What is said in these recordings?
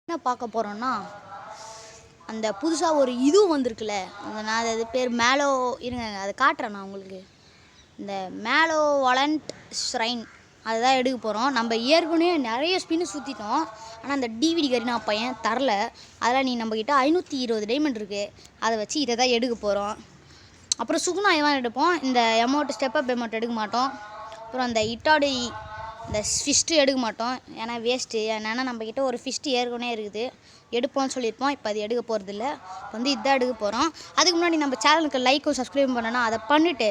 என்ன பார்க்க போகிறோன்னா அந்த புதுசாக ஒரு இது வந்திருக்குல்ல அந்த நான் அது பேர் மேலோ இருங்க அதை காட்டுறேன் நான் உங்களுக்கு. இந்த மேலோ வாலண்ட் ஷ்ரைன் அதுதான் எடுக்க போகிறோம். நம்ம ஏற்கனவே நிறைய ஸ்பின்னு சுற்றிட்டோம். ஆனால் அந்த டிவிடி கறி நான் பையன் தரல. அதெல்லாம் நீ நம்மக்கிட்ட 520 டைமண்ட் இருக்குது. அதை வச்சு இதை தான் எடுக்க போகிறோம். அப்புறம் சுகுணாயெல்லாம் எடுப்போம். இந்த அமௌண்ட் ஸ்டெப் அமௌண்ட் எடுக்க மாட்டோம். அப்புறம் அந்த இட்டாடி இந்த ஃபிஸ்ட்டு எடுக்க மாட்டோம். ஏன்னா வேஸ்ட்டு. ஏன்னா நம்மக்கிட்ட ஒரு ஃபிஸ்ட்டு ஏற்கனவே இருக்குது, எடுப்போம்னு சொல்லியிருப்போம். இப்போ அது எடுக்க போகிறதில்ல. வந்து இதான் எடுக்க போகிறோம். அதுக்கு முன்னாடி நம்ம சேனலுக்கு லைக்கும் சப்ஸ்கிரைப் பண்ணணும். அதை பண்ணிவிட்டு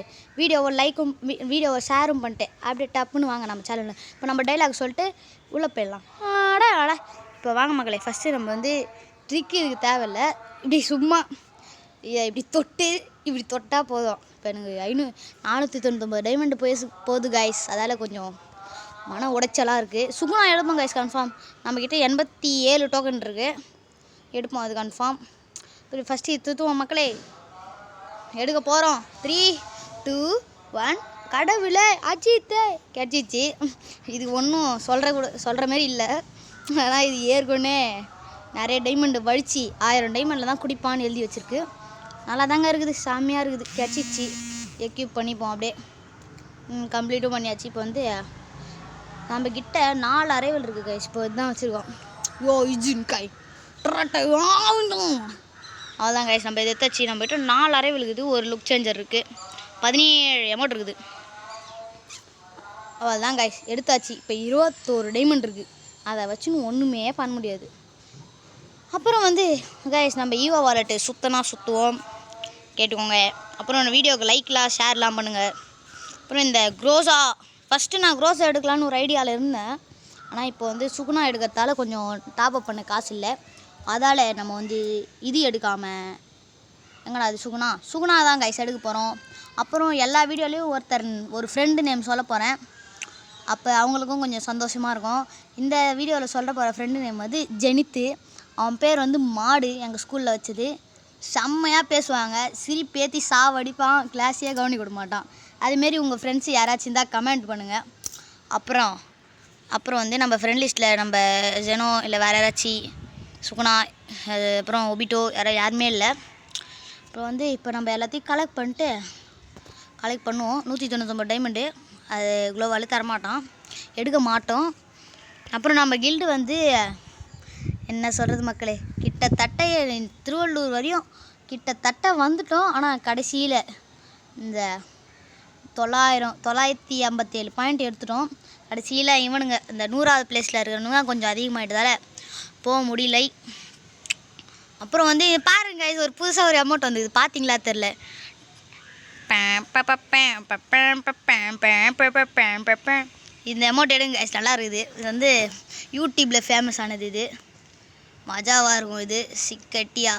வீடியோவை ஷேரும் பண்ணிட்டு அப்படியே டப்புன்னு வாங்க நம்ம சேனலில். இப்போ நம்ம டைலாக் சொல்லிட்டு உள்ளே போயிடலாம். ஆட இப்போ வாங்க மக்களே. ஃபஸ்ட்டு நம்ம வந்து ட்ரிக்கு இதுக்கு தேவையில்ல. இப்படி சும்மா இப்படி இப்படி தொட்டால் போதும். இப்போ எனக்கு 499 டைமண்ட் போகுது காய்ஸ். அதால் கொஞ்சம் மன உடைச்சலாக இருக்குது. சுகுணா எடுப்போம் காய்ஸ் கன்ஃபார்ம். நம்மக்கிட்ட 87 டோக்கன் இருக்குது, எடுப்போம் அது கன்ஃபார்ம். ஃபஸ்ட்டு துத்துவோம் மக்களே, எடுக்க போகிறோம். 3, 2, 1 கடவுளே அஜித்தே கிடச்சிச்சு. இது ஒன்றும் சொல்கிற மாதிரி இல்லை. ஆனால் இது ஏற்கனவே நிறைய டைமண்டு வழித்து 1000 டைமண்டில் தான் குடிப்பான்னு எழுதி வச்சுருக்கு. நல்லா தாங்க இருக்குது, செம்மையாக இருக்குது. கிடச்சிச்சு. எக்யூப் பண்ணிப்போம் அப்படியே. கம்ப்ளீட்டும் பண்ணியாச்சு. இப்போ வந்து நம்மக்கிட்ட 4 அரைவல் இருக்குது கைஸ். இப்போ இதுதான் வச்சுருக்கோம். காய் அவ்வளோதான் கைஸ். நம்ம இதை எடுத்தாச்சு. நம்மகிட்ட 4 அரைவல் இருக்குது. ஒரு லுக் சேஞ்சர் இருக்குது. 17 அமௌண்ட் இருக்குது. அவ்வளோதான் கைஸ், எடுத்தாச்சு. இப்போ 21 டைமண்ட் இருக்குது. அதை வச்சுன்னு ஒன்றுமே பண்ண முடியாது. அப்புறம் வந்து கைஸ் நம்ம ஈவா வாலெட்டு சுற்றுவோம், கேட்டுக்கோங்க. அப்புறம் வீடியோவுக்கு லைக்லாம் ஷேர்லாம் பண்ணுங்கள். அப்புறம் இந்த க்ரோஸா ஃபஸ்ட்டு நான் க்ரோஸா எடுக்கலான்னு ஒரு ஐடியாவில் இருந்தேன். ஆனால் இப்போ வந்து சுகுணா எடுக்கிறதால கொஞ்சம் டாப்அப் பண்ண காசு இல்லை. அதால் நம்ம வந்து இது எடுக்காமல் எங்கடா அது சுகுணா தான் கைஸ் எடுக்க போகிறோம். அப்புறம் எல்லா வீடியோலேயும் ஒரு ஃப்ரெண்டு நேம் சொல்ல போகிறேன். அப்போ அவங்களுக்கும் கொஞ்சம் சந்தோஷமாக இருக்கும். இந்த வீடியோவில் சொல்ல போகிற ஃப்ரெண்டு நேம் வந்து ஜெனித்து. அவன் பேர் வந்து மாடு. எங்கள் ஸ்கூலில் வச்சது. செம்மையாக பேசுவாங்க. சிரிப்பேற்றி சாவடிப்பான். கிளாஸையே கவனிக்க விட மாட்டான். அதுமாரி உங்கள் ஃப்ரெண்ட்ஸு யாராச்சும் இருந்தால் கமெண்ட் பண்ணுங்கள். அப்புறம் வந்து நம்ம ஃப்ரெண்ட் லிஸ்ட்டில் நம்ம ஜெனோ இல்லை வேறு யாராச்சும் சுகுணா அப்புறம் ஒபிட்டோ யாருமே இல்லை. அப்புறம் வந்து இப்போ நம்ம எல்லாத்தையும் கலெக்ட் பண்ணுவோம். 199 டைமண்டு. அது குளோவால் தரமாட்டான், எடுக்க மாட்டோம். அப்புறம் நம்ம கில்டு வந்து என்ன சொல்கிறது மக்களே, கிட்டத்தட்ட திருவள்ளூர் வரையும் கிட்டத்தட்ட வந்துட்டோம். ஆனால் கடைசியில் இந்த 957 பாயிண்ட் எடுத்துட்டோம். கடைசியில் இவனுங்க இந்த 100வது பிளேஸில் இருக்கிறவனுங்க கொஞ்சம் அதிகமாகிட்டதால போக முடியலை. அப்புறம் வந்து பாருங்க கைஸ், ஒரு புதுசாக ஒரு அமௌண்ட் வந்து இது பார்த்தீங்களா தெரில. இந்த அமௌண்ட் எடுங்க கைஸ், நல்லா இருக்குது. இது வந்து யூடியூப்பில் ஃபேமஸ் ஆனது. இது மஜாவாக இருக்கும். இது சிக்கட்டியா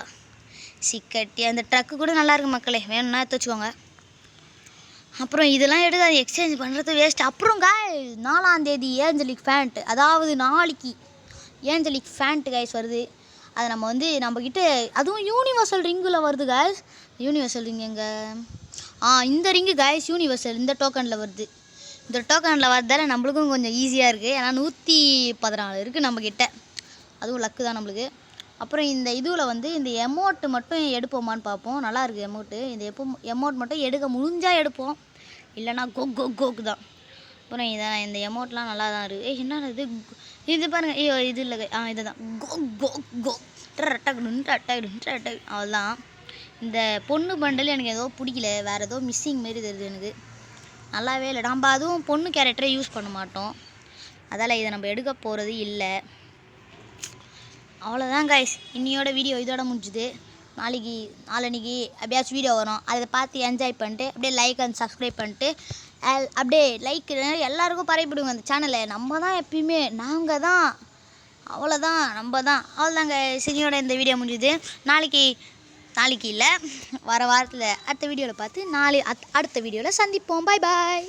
இந்த ட்ரக்கு கூட நல்லாயிருக்கு மக்களே, வேணும்னா எடுத்து வச்சுக்கோங்க. அப்புறம் இதெல்லாம் எடுத்து அதை எக்ஸ்சேஞ்ச் பண்ணுறது வேஸ்ட். அப்புறம் காய் 4ஆம் தேதி ஏஞ்சலிக் ஃபேண்ட், அதாவது நாளைக்கு ஏஞ்சலிக் ஃபேண்ட் கைஸ் வருது. அதை நம்ம வந்து நம்மக்கிட்ட அதுவும் யூனிவர்சல் ரிங்கில் வருது கைஸ். யூனிவர்சல் ரிங் எங்கே? இந்த ரிங்கு கைஸ் யூனிவர்சல் இந்த டோக்கனில் வருது. இந்த டோக்கனில் வரதால நம்மளுக்கும் கொஞ்சம் ஈஸியாக இருக்குது. ஏன்னா 114 இருக்குது நம்மக்கிட்ட. அதுவும் லக்கு தான் நம்மளுக்கு. அப்புறம் இந்த இதுவில் வந்து இந்த எமௌண்ட்டு மட்டும் எடுப்போமான்னு பார்ப்போம். நல்லா இருக்குது எமௌண்ட்டு. இந்த எமௌண்ட் மட்டும் எடுக்க முடிஞ்சால் எடுப்போம், இல்லைனா கோக்கு தான். அப்புறம் இந்த எமௌண்ட்லாம் நல்லா தான் இருக்குது. என்ன இது பாருங்கள். இது இல்லை இதுதான் கோ அவ்வளோதான். இந்த பொண்ணு பண்டல் எனக்கு ஏதோ பிடிக்கல, வேறு ஏதோ மிஸ்ஸிங் மாரி தெரியுது எனக்கு. நல்லாவே இல்லை. நம்ம அதுவும் பொண்ணு கேரக்டரை யூஸ் பண்ண மாட்டோம். அதால் இதை நம்ம எடுக்க போகிறது இல்லை. அவ்வளோதான் கைஸ், இன்னையோட வீடியோ இதோட முடிஞ்சுது. நாளைக்கு அப்படியாச்சும் வீடியோ வரும். அதை பார்த்து என்ஜாய் பண்ணிட்டு அப்படியே லைக் அண்ட் சப்ஸ்கிரைப் பண்ணிட்டு அப்படியே லைக் எல்லாருக்கும் பரப்பிடுங்க அந்த சேனலை. நம்ம தான் எப்பயுமே நாங்கள் தான். அவ்வளோதான், நம்ம தான். அவ்வளோதாங்க இன்னையோட இந்த வீடியோ முடிஞ்சுது. நாளைக்கு இல்லை, வர வாரத்தில் அடுத்த வீடியோவில் பார்த்து அடுத்த வீடியோவில் சந்திப்போம். பாய்.